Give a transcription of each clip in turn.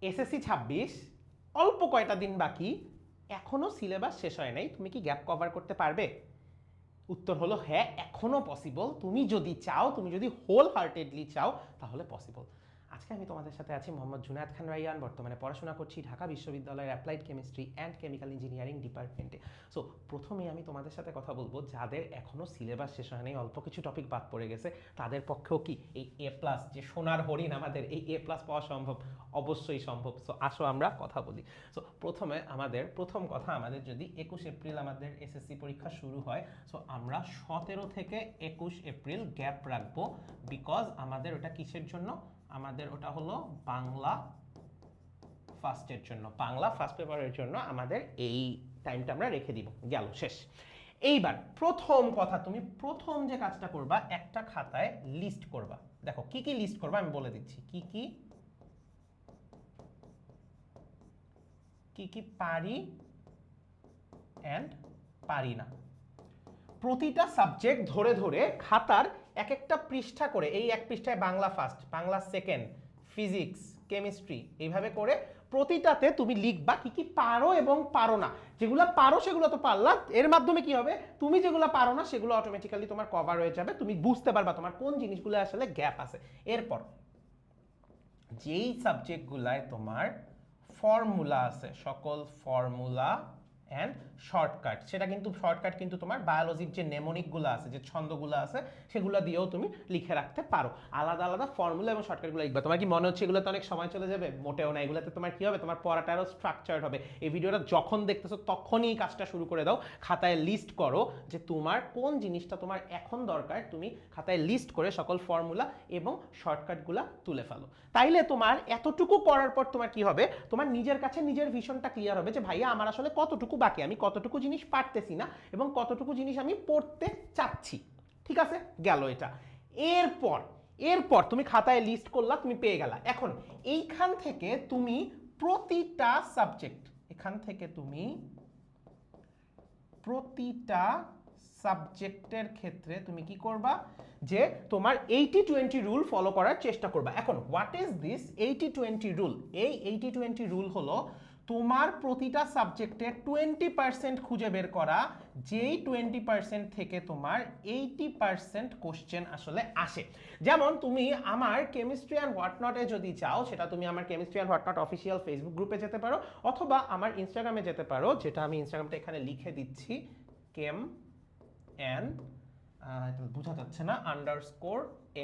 SSC 26 অল্প কয়টা দিন বাকি, এখনো সিলেবাস শেষ হয় নাই, তুমি কি গ্যাপ কভার করতে পারবে? উত্তর হলো হ্যাঁ, এখনো পসিবল। তুমি যদি চাও, তুমি যদি হোল হার্টেডলি চাও, তাহলে পসিবল। আজকে আমি তোমাদের সাথে আছি মোহাম্মদ জুনায়েদ খান রাইয়ান, বর্তমানে পড়াশোনা করছি ঢাকা বিশ্ববিদ্যালয়ের applied chemistry and chemical engineering ডিপার্টমেন্টে। সো প্রথমে আমি তোমাদের সাথে কথা বলবো যাদের এখনও সিলেবাস শেষ হয়নি, অল্প কিছু টপিক বাদ পড়ে গেছে, তাদের পক্ষেও কি এই এ প্লাস, যে সোনার হরিণ আমাদের, এই এ প্লাস পাওয়া সম্ভব? অবশ্যই সম্ভব। সো আসো আমরা কথা বলি। সো প্রথমে আমাদের প্রথম কথা, আমাদের যদি 21 এপ্রিল আমাদের এসএসসি পরীক্ষা শুরু হয়, সো আমরা 17 থেকে 21 এপ্রিল গ্যাপ রাখবো। বিকজ আমাদের ওটা কিসের জন্য? আমাদের ওটা হলো বাংলা ফার্স্টের জন্য, বাংলা ফার্স্ট পেপারের জন্য আমাদের এই টাইমটা আমরা রেখে দিব। গেল, শেষ। এইবার প্রথম কথা, তুমি প্রথম যে কাজটা করবা, একটা খাতায় লিস্ট করবা। দেখো কি কি লিস্ট করবা আমি বলে দিচ্ছি। কি কি পারি অ্যান্ড পারি না, প্রতিটা সাবজেক্ট ধরে ধরে খাতার এক একটা পৃষ্ঠা করে, এই এক পৃষ্ঠায় Bangla first, Bangla second, physics, chemistry, এইভাবে করে প্রতিটাতে তুমি লিখবা কি কি পারো এবং পারো না। যেগুলো পারো সেগুলো তো পারলা, এর মাধ্যমে কি হবে, তুমি যেগুলো পারো না সেগুলো অটোমেটিক্যালি তোমার কভার হয়ে যাবে, তুমি বুঝতে পারবা তোমার কোন জিনিসগুলো আসলে গ্যাপ আছে। এরপর যেই সাবজেক্টগুলায় তোমার ফর্মুলা আছে, সকল ফর্মুলা অ্যান্ড শর্টকাট, সেটা কিন্তু শর্টকাট কিন্তু তোমার বায়োলজির যে নেমোনিকগুলো আছে, যে ছন্দগুলো আছে, সেগুলো দিয়েও তুমি লিখে রাখতে পারো। আলাদা আলাদা ফর্মুলা এবং শর্টকাটগুলো লিখবে। তোমার কি মনে হচ্ছে এগুলোতে অনেক সময় চলে যাবে? মোটেও না। এগুলোতে তোমার কি হবে, তোমার পড়াটা আরও স্ট্রাকচার্ড হবে। এই ভিডিওটা যখন দেখতেছো তখনই এই কাজটা শুরু করে দাও, খাতায় লিস্ট করো যে তোমার কোন জিনিসটা তোমার এখন দরকার, তুমি খাতায় লিস্ট করে সকল ফর্মুলা এবং শর্টকাটগুলো তুলে ফেলো। তাইলে তোমার এতটুকু করার পর তোমার কি হবে, তোমার নিজের কাছে নিজের ভিশনটা ক্লিয়ার হবে যে ভাইয়া আমার আসলে কতটুকু বাকি, আমি কতটুকু জিনিস পারতেছি না এবং কতটুকু জিনিস আমি পড়তে চাচ্ছি। ঠিক আছে, গেল এটা। এরপর এরপর তুমি খাতায় লিস্ট করলা, তুমি পেয়ে গেলা। এখন এইখান থেকে তুমি প্রতিটা সাবজেক্ট, এখান থেকে তুমি প্রতিটা সাবজেক্টের ক্ষেত্রে তুমি কি করবা, যে তোমার 80-20 রুল ফলো করার চেষ্টা করবা। এখন হোয়াট ইজ দিস 80-20 রুল? এই 80-20 রুল হলো তোমার প্রতিটা সাবজেক্টে 20% খুঁজে বের করা, যেই 20% থেকে তোমার 80% কোশ্চেন আসলে আসে। যেমন তুমি আমার কেমিস্ট্রি অ্যান্ড হোয়াটনটে যদি চাও, সেটা তুমি আমার কেমিস্ট্রি অ্যান্ড হোয়াটনট অফিসিয়াল ফেসবুক গ্রুপে যেতে পারো, অথবা আমার ইনস্টাগ্রামে যেতে পারো, যেটা আমি ইনস্টাগ্রামটা এখানে লিখে দিচ্ছি, কেম এন, বোঝা যাচ্ছে না, আন্ডারস্কোর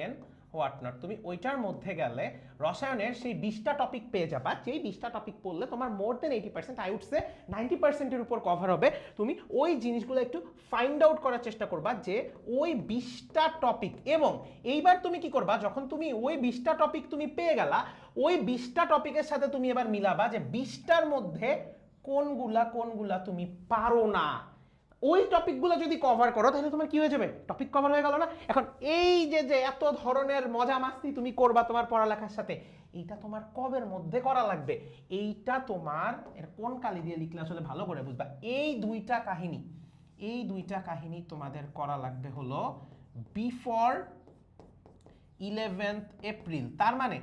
এন হোয়াটনট। তুমি ওইটার মধ্যে গেলে রসায়নের সেই 20টা টপিক পেয়ে যাবা, যেই 20টা টপিক পড়লে তোমার মোর দেন 80%, আই উড সে 90%-এর উপর কভার হবে। তুমি ওই জিনিসগুলো একটু ফাইন্ড আউট করার চেষ্টা করবা যে ওই 20টা টপিক, এবং এইবার তুমি কি করবা, যখন তুমি ওই 20টা টপিক তুমি পেয়ে গেলা, ওই 20টা টপিকের সাথে তুমি এবার মিলাবা যে 20টার মধ্যে কোনগুলা কোনগুলা তুমি পারো না। ওই টপিকগুলো যদি কভার করো তাহলে তোমার কি হয়ে যাবে, টপিক কভার হয়ে গেল না? এখন এই যে যে এত ধরনের মজা মাস্তি তুমি করবা তোমার পড়ালেখার সাথে, এইটা তোমার কবের মধ্যে করা লাগবে? এইটা তোমার, এর কোন কালি দিয়ে লিখলে আসলে ভালো করে বুঝবা, এই দুইটা কাহিনী, এই দুইটা কাহিনী তোমাদের করা লাগবে হলো বিফোর 11th এপ্রিল। তার মানে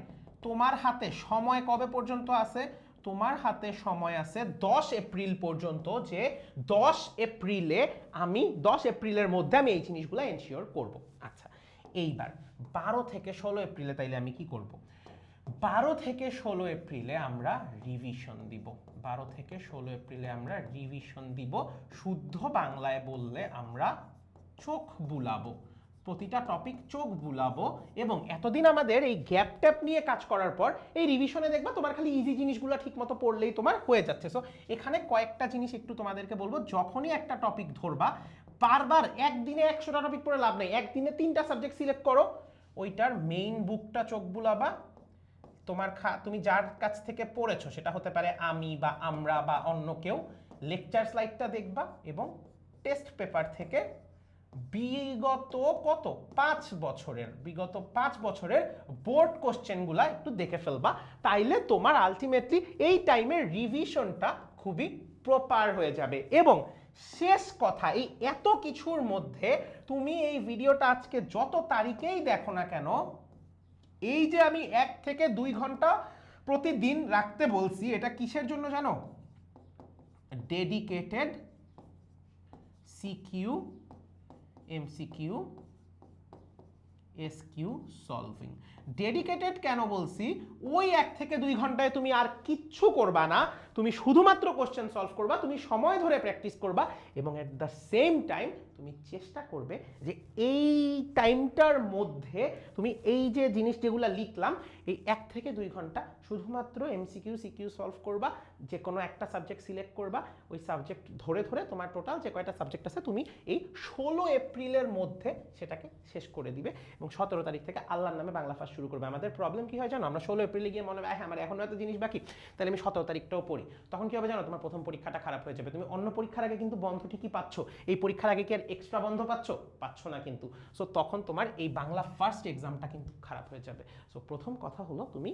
তোমার হাতে সময় কবে পর্যন্ত আছে? তোমার হাতে সময় আছে 10 এপ্রিল পর্যন্ত, যে 10 এপ্রিলে আমি 10 এপ্রিলের মধ্যে আমি এই জিনিসগুলো এনশিওর করব। আচ্ছা, এইবার 12 থেকে 16 এপ্রিলে তাইলে আমি কি করব? 12 থেকে 16 এপ্রিলে আমরা রিভিশন দিব। 12 থেকে 16 এপ্রিলে আমরা রিভিশন দিব। শুদ্ধ বাংলায় বললে আমরা চোখ বুলাবো, প্রতিটা টপিক চোখ বুলাবো। এবং এতদিন আমাদের এই গ্যাপ ট্যাপ নিয়ে কাজ করার পর এই রিভিশনে দেখবা তোমার খালি ইজি জিনিসগুলো ঠিক মতো পড়লেই তোমার হয়ে যাচ্ছে। সো এখানে কয়েকটা জিনিস একটু তোমাদেরকে বলবো, যখনই একটা টপিক ধরবা, বারবার একদিনে 100টা টপিক পড়ে লাভ নেই, একদিনে 3টা সাবজেক্ট সিলেক্ট করো, ওইটার মেইন বুকটা চোখ বুলাবা। তোমার তুমি যার কাছ থেকে পড়েছো, সেটা হতে পারে আমি বা আমরা বা অন্য কেউ, লেকচার স্লাইডটা দেখবা এবং টেস্ট পেপার থেকে বিগত কত 5 বছরের বোর্ড কোশ্চেনগুলা একটু দেখে ফেলবা। তাইলে তোমার আলটিমেটলি এই টাইমের রিভিশনটা খুবই প্রপার হয়ে যাবে। এবং শেষ কথা, এই এত কিছুর মধ্যে তুমি এই ভিডিওটা আজকে যত তারিখেই দেখো না কেন, এই যে আমি 1 থেকে 2 ঘন্টা প্রতিদিন রাখতে বলছি, এটা কিসের জন্য জানো? Dedicated CQ, MCQ, SQ solving. Dedicated কেন বলছি? ওই 1 থেকে 2 ঘন্টায় তুমি আর কিচ্ছু করবা না, তুমি শুধুমাত্র কোশ্চেন সলভ করবা, তুমি সময় ধরে প্র্যাকটিস করবা এবং এট দ্য সেম টাইম তুমি চেষ্টা করবে যে এই টাইমটার মধ্যে তুমি এই যে জিনিস যেগুলো লিখলাম এই 1 থেকে 2 ঘন্টা শুধুমাত্র এমসিকিউ সিকিউ সলভ করবা, যে কোনো একটা সাবজেক্ট সিলেক্ট করবা, ওই সাবজেক্ট ধরে ধরে তোমার টোটাল যে কয়টা সাবজেক্ট আছে তুমি এই 16 এপ্রিলের মধ্যে সেটাকে শেষ করে দিবে এবং 17 তারিখ থেকে আল্লাহর নামে বাংলা ফার্স্ট শুরু করবে। আমাদের প্রবলেম কি হয় জানো? আমরা 16 এপ্রিলে গিয়ে মনে হয় হ্যাঁ আমার এখনো এত জিনিস বাকি, তাহলে আমি 17 তারিখটাও পড়ি। তখন কি হবে জানো? তোমার প্রথম পরীক্ষাটা খারাপ হয়ে যাবে। তুমি অন্য পরীক্ষার আগে কিন্তু বন্ধ ঠিকই পাচ্ছ, এই পরীক্ষার আগে কি আর এক্সট্রা বন্ধ পাচ্ছ না কিন্তু। সো তখন তোমার এই বাংলা ফার্স্ট এক্সামটা কিন্তু খারাপ হয়ে যাবে। সো প্রথম কথা হলো তুমি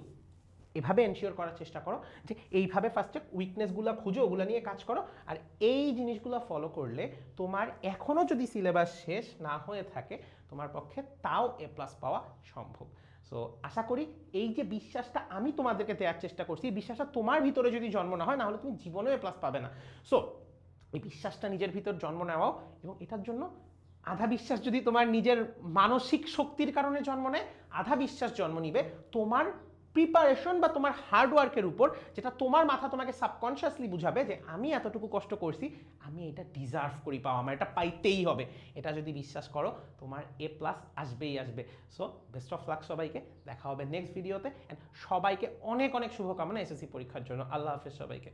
এভাবে এনশিওর করার চেষ্টা করো যে এইভাবে ফার্স্টে উইকনেসগুলো খুঁজো, ওগুলো নিয়ে কাজ করো, আর এই জিনিসগুলো ফলো করলে তোমার এখনও যদি সিলেবাস শেষ না হয়ে থাকে তোমার পক্ষে তাও এ প্লাস পাওয়া সম্ভব। সো আশা করি এই যে বিশ্বাসটা আমি তোমাদেরকে দেওয়ার চেষ্টা করছি, এই বিশ্বাসটা তোমার ভিতরে যদি জন্ম না হয়, না হলে তুমি জীবনেও এ প্লাস পাবে না। সো এই বিশ্বাসটা নিজের ভিতর জন্ম নেওয়াও, এবং এটার জন্য আধা বিশ্বাস যদি তোমার নিজের মানসিক শক্তির কারণে জন্ম নেয়, আধা বিশ্বাস জন্ম নিবে তোমার প্রিপারেশন বা তোমার হার্ডওয়ার্কের উপর, যেটা তোমার মাথা তোমাকে সাবকনশিয়াসলি বুঝাবে যে আমি এতটুকু কষ্ট করছি, আমি এটা ডিজার্ভ করি পাওয়া, আমার এটা পাইতেই হবে। এটা যদি বিশ্বাস করো তোমার এ প্লাস আসবেই আসবে। সো বেস্ট অফ লাক সবাইকে, দেখা হবে নেক্সট ভিডিওতে, অ্যান্ড সবাইকে অনেক অনেক শুভকামনা এসএসসি পরীক্ষার জন্য। আল্লাহ হাফেজ সবাইকে।